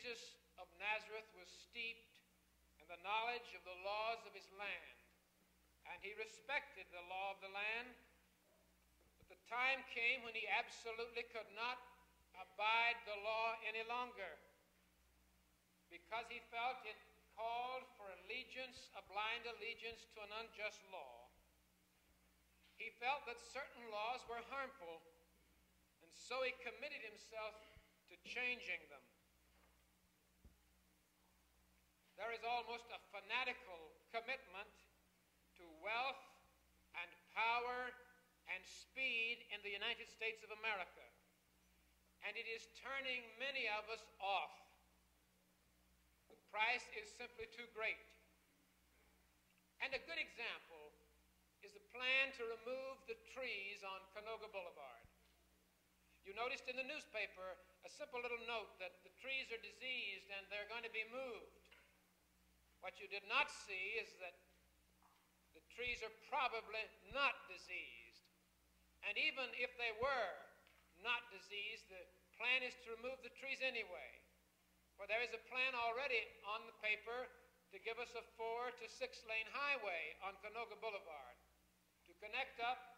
Jesus of Nazareth was steeped in the knowledge of the laws of his land, and he respected the law of the land. But the time came when he absolutely could not abide the law any longer, because he felt it called for allegiance, a blind allegiance to an unjust law. He felt that certain laws were harmful, and so he committed himself to changing them. There is almost a fanatical commitment to wealth and power and speed in the United States of America, and it is turning many of us off. The price is simply too great. And a good example is the plan to remove the trees on Canoga Boulevard. You noticed in the newspaper a simple little note that the trees are diseased and they're going to be moved. What you did not see is that the trees are probably not diseased. And even if they were not diseased, the plan is to remove the trees anyway. For there is a plan already on the paper to give us a 4 to 6 lane highway on Canoga Boulevard to connect up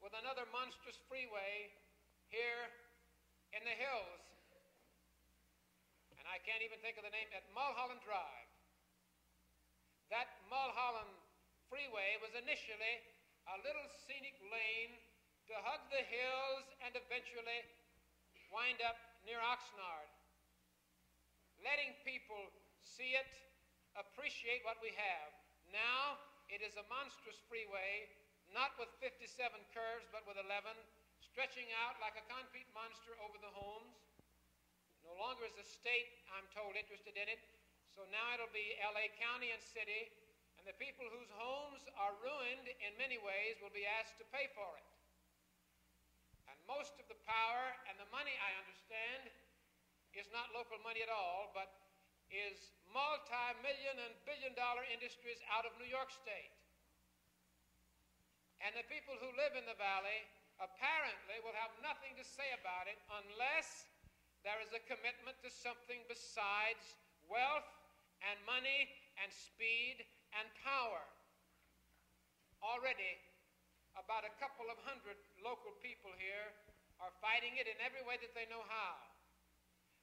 with another monstrous freeway here in the hills. And I can't even think of the name, at Mulholland Drive. That Mulholland freeway was initially a little scenic lane to hug the hills and eventually wind up near Oxnard, letting people see it, appreciate what we have. Now it is a monstrous freeway, not with 57 curves, but with 11, stretching out like a concrete monster over the homes. No longer is the state, I'm told, interested in it, so now it'll be LA County and city, and the people whose homes are ruined in many ways will be asked to pay for it. And most of the power and the money, I understand, is not local money at all, but is multi-million and billion-dollar industries out of New York State. And the people who live in the valley apparently will have nothing to say about it unless there is a commitment to something besides wealth and money and speed and power. Already, about a couple of hundred local people here are fighting it in every way that they know how.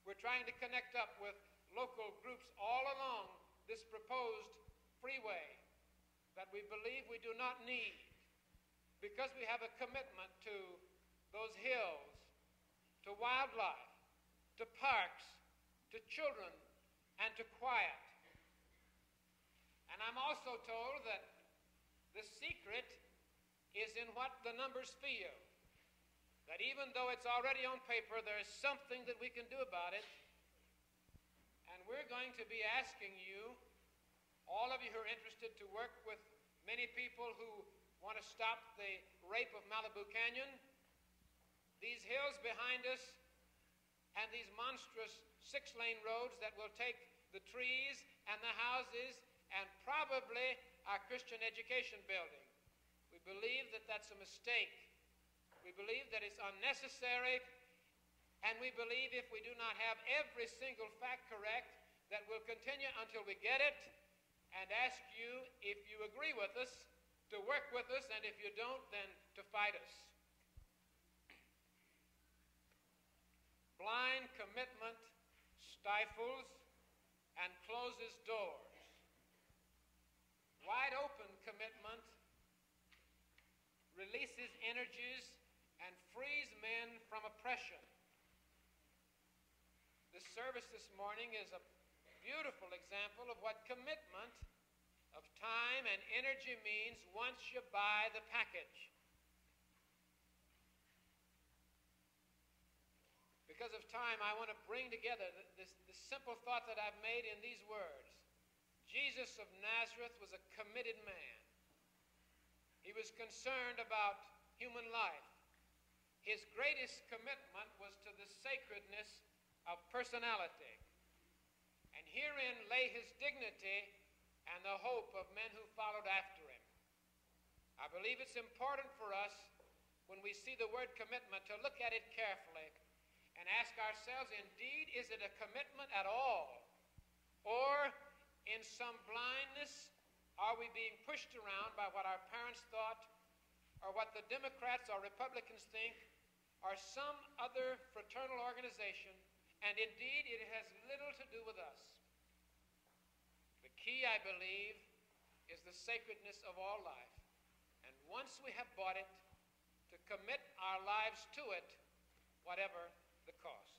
We're trying to connect up with local groups all along this proposed freeway that we believe we do not need, because we have a commitment to those hills, to wildlife, to parks, to children, and to quiet. And I'm also told that the secret is in what the numbers feel, that even though it's already on paper, there is something that we can do about it. And we're going to be asking you, all of you who are interested, to work with many people who want to stop the rape of Malibu Canyon. These hills behind us and these monstrous 6-lane roads that will take the trees and the houses and probably our Christian education building. We believe that that's a mistake. We believe that it's unnecessary, and we believe if we do not have every single fact correct, that we'll continue until we get it, and ask you, if you agree with us, to work with us, and if you don't, then to fight us. Blind commitment stifles and closes doors. Wide open commitment releases energies and frees men from oppression. This service this morning is a beautiful example of what commitment of time and energy means once you buy the package. Because of time, I want to bring together this simple thought that I've made in these words. Jesus of Nazareth was a committed man. He was concerned about human life. His greatest commitment was to the sacredness of personality. And herein lay his dignity and the hope of men who followed after him. I believe it's important for us, when we see the word commitment, to look at it carefully and ask ourselves, indeed, is it a commitment at all? Or in some blindness, are we being pushed around by what our parents thought, or what the Democrats or Republicans think, or some other fraternal organization, and indeed it has little to do with us. The key, I believe, is the sacredness of all life. And once we have bought it, to commit our lives to it, whatever the cost.